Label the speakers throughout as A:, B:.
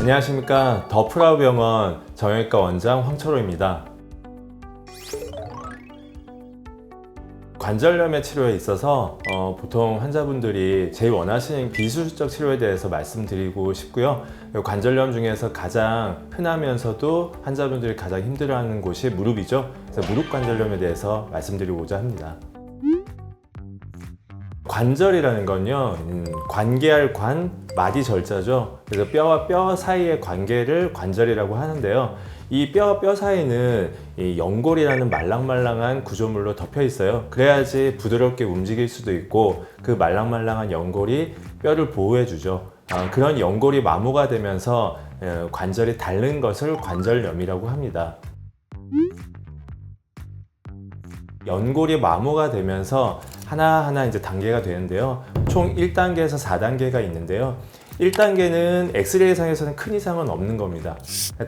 A: 안녕하십니까. 더프라우병원 정형외과 원장 황철호입니다. 관절염의 치료에 있어서 보통 환자분들이 제일 원하시는 비수술적 치료에 대해서 말씀드리고 싶고요. 관절염 중에서 가장 흔하면서도 환자분들이 가장 힘들어하는 곳이 무릎이죠. 그래서 무릎 관절염에 대해서 말씀드리고자 합니다. 관절이라는 건요, 관계할 관, 마디 절자죠. 그래서 뼈와 뼈 사이의 관계를 관절이라고 하는데요. 이 뼈와 뼈 사이는 이 연골이라는 말랑말랑한 구조물로 덮여 있어요. 그래야지 부드럽게 움직일 수도 있고 그 말랑말랑한 연골이 뼈를 보호해 주죠. 그런 연골이 마모가 되면서 관절이 닳는 것을 관절염이라고 합니다. 연골이 마모가 되면서 하나하나 이제 단계가 되는데요. 총 1단계에서 4단계가 있는데요. 1단계는 엑스레이상에서는 큰 이상은 없는 겁니다.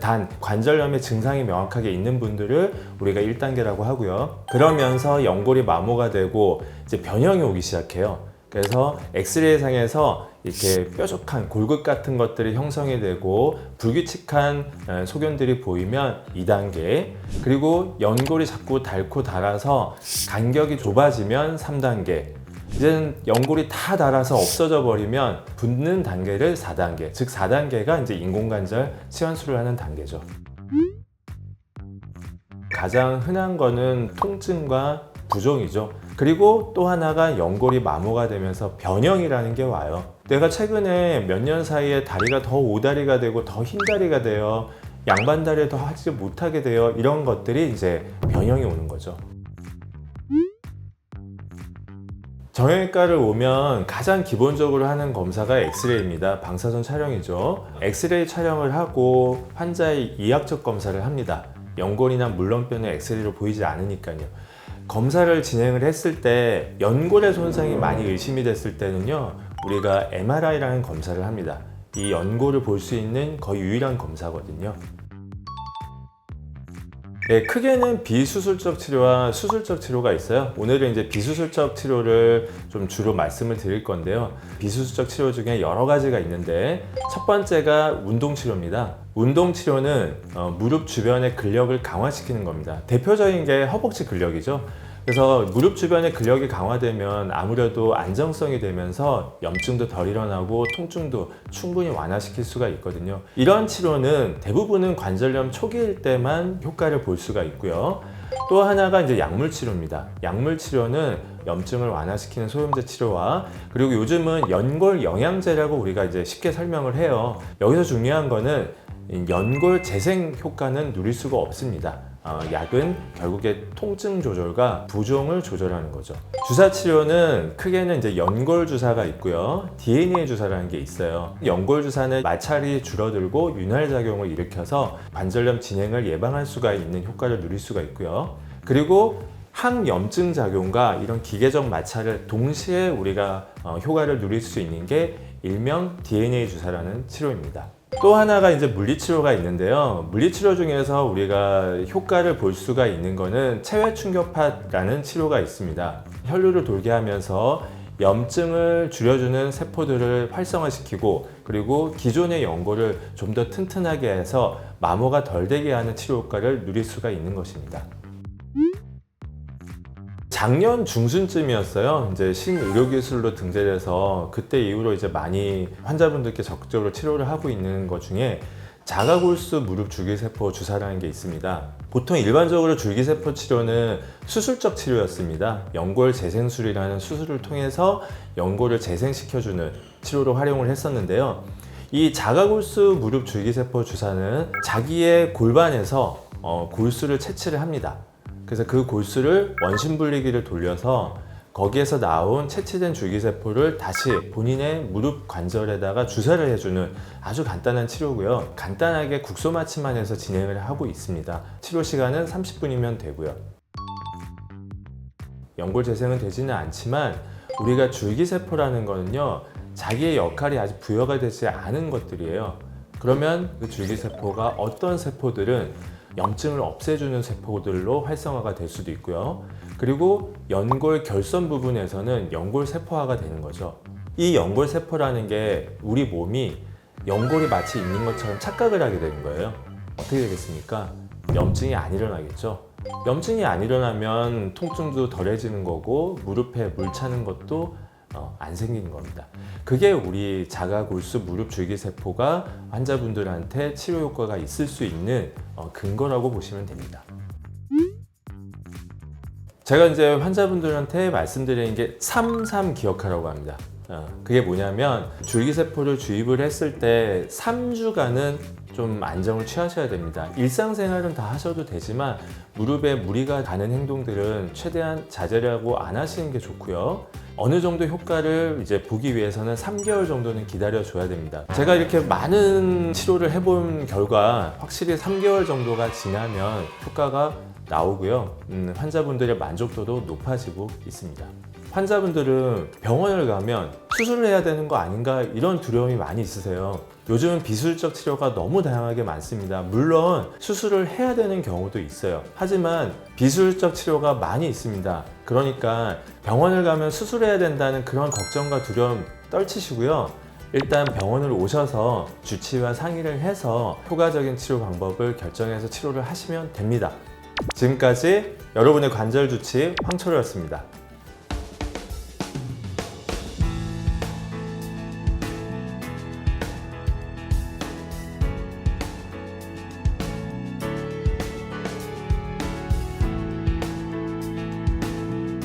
A: 단 관절염의 증상이 명확하게 있는 분들을 우리가 1단계라고 하고요. 그러면서 연골이 마모가 되고 이제 변형이 오기 시작해요. 그래서 엑스레이상에서 이렇게 뾰족한 골격 같은 것들이 형성이 되고 불규칙한 소견들이 보이면 2단계, 그리고 연골이 자꾸 닳고 닳아서 간격이 좁아지면 3단계, 이제는 연골이 다 닳아서 없어져 버리면 붓는 단계를 4단계, 즉 4단계가 이제 인공관절 치환술을 하는 단계죠. 가장 흔한 거는 통증과 부종이죠. 그리고 또 하나가 연골이 마모가 되면서 변형이라는 게 와요. 내가 최근에 몇 년 사이에 다리가 더 오다리가 되고 더 흰다리가 돼요. 양반다리를 더 하지 못하게 돼요. 이런 것들이 이제 변형이 오는 거죠. 정형외과를 오면 가장 기본적으로 하는 검사가 엑스레이입니다. 방사선 촬영이죠. 엑스레이 촬영을 하고 환자의 이학적 검사를 합니다. 연골이나 물렁뼈는 엑스레이로 보이지 않으니까요. 검사를 진행을 했을 때 연골의 손상이 많이 의심이 됐을 때는요, 우리가 MRI라는 검사를 합니다. 이 연골을 볼 수 있는 거의 유일한 검사거든요. 네, 크게는 비수술적 치료와 수술적 치료가 있어요. 오늘은 이제 비수술적 치료를 좀 주로 말씀을 드릴 건데요. 비수술적 치료 중에 여러 가지가 있는데 첫 번째가 운동치료입니다. 운동치료는 무릎 주변의 근력을 강화시키는 겁니다. 대표적인 게 허벅지 근력이죠. 그래서 무릎 주변의 근력이 강화되면 아무래도 안정성이 되면서 염증도 덜 일어나고 통증도 충분히 완화시킬 수가 있거든요. 이런 치료는 대부분은 관절염 초기일 때만 효과를 볼 수가 있고요. 또 하나가 이제 약물 치료입니다. 약물 치료는 염증을 완화시키는 소염제 치료와, 그리고 요즘은 연골 영양제라고 우리가 이제 쉽게 설명을 해요. 여기서 중요한 거는 연골 재생 효과는 누릴 수가 없습니다. 약은 결국에 통증 조절과 부종을 조절하는 거죠. 주사 치료는 크게는 이제 연골 주사가 있고요, DNA 주사라는 게 있어요. 연골 주사는 마찰이 줄어들고 윤활 작용을 일으켜서 관절염 진행을 예방할 수가 있는 효과를 누릴 수가 있고요. 그리고 항염증 작용과 이런 기계적 마찰을 동시에 우리가 효과를 누릴 수 있는 게 일명 DNA 주사라는 치료입니다. 또 하나가 이제 물리치료가 있는데요. 물리치료 중에서 우리가 효과를 볼 수가 있는 거는 체외충격파라는 치료가 있습니다. 혈류를 돌게 하면서 염증을 줄여주는 세포들을 활성화시키고, 그리고 기존의 연골을 좀 더 튼튼하게 해서 마모가 덜 되게 하는 치료 효과를 누릴 수가 있는 것입니다. 작년 중순쯤이었어요. 이제 신의료기술로 등재돼서 그때 이후로 이제 많이 환자분들께 적극적으로 치료를 하고 있는 것 중에 자가골수 무릎 줄기세포 주사라는 게 있습니다. 보통 일반적으로 줄기세포 치료는 수술적 치료였습니다. 연골 재생술이라는 수술을 통해서 연골을 재생시켜주는 치료로 활용을 했었는데요. 이 자가골수 무릎 줄기세포 주사는 자기의 골반에서 골수를 채취를 합니다. 그래서 그 골수를 원심분리기를 돌려서 거기에서 나온 채취된 줄기세포를 다시 본인의 무릎 관절에다가 주사를 해주는 아주 간단한 치료고요. 간단하게 국소마취만 해서 진행을 하고 있습니다. 치료 시간은 30분이면 되고요. 연골 재생은 되지는 않지만 우리가 줄기세포라는 거는요, 자기의 역할이 아직 부여가 되지 않은 것들이에요. 그러면 그 줄기세포가 어떤 세포들은 염증을 없애주는 세포들로 활성화가 될 수도 있고요. 그리고 연골 결선 부분에서는 연골 세포화가 되는 거죠. 이 연골 세포라는 게 우리 몸이 연골이 마치 있는 것처럼 착각을 하게 되는 거예요. 어떻게 되겠습니까? 염증이 안 일어나겠죠. 염증이 안 일어나면 통증도 덜해지는 거고 무릎에 물 차는 것도 안 생기는 겁니다. 그게 우리 자가골수 무릎 줄기세포가 환자분들한테 치료 효과가 있을 수 있는 근거라고 보시면 됩니다. 제가 이제 환자분들한테 말씀드리는 게 3-3 기억하라고 합니다. 그게 뭐냐면 줄기세포를 주입을 했을 때 3주간은 좀 안정을 취하셔야 됩니다. 일상생활은 다 하셔도 되지만 무릎에 무리가 가는 행동들은 최대한 자제를 하고 안 하시는 게 좋고요. 어느 정도 효과를 이제 보기 위해서는 3개월 정도는 기다려 줘야 됩니다. 제가 이렇게 많은 치료를 해본 결과 확실히 3개월 정도가 지나면 효과가 나오고요. 환자분들의 만족도도 높아지고 있습니다. 환자분들은 병원을 가면 수술을 해야 되는 거 아닌가 이런 두려움이 많이 있으세요. 요즘은 비수술적 치료가 너무 다양하게 많습니다. 물론 수술을 해야 되는 경우도 있어요. 하지만 비수술적 치료가 많이 있습니다. 그러니까 병원을 가면 수술해야 된다는 그런 걱정과 두려움 떨치시고요. 일단 병원을 오셔서 주치의와 상의를 해서 효과적인 치료 방법을 결정해서 치료를 하시면 됩니다. 지금까지 여러분의 관절 주치 황철호였습니다.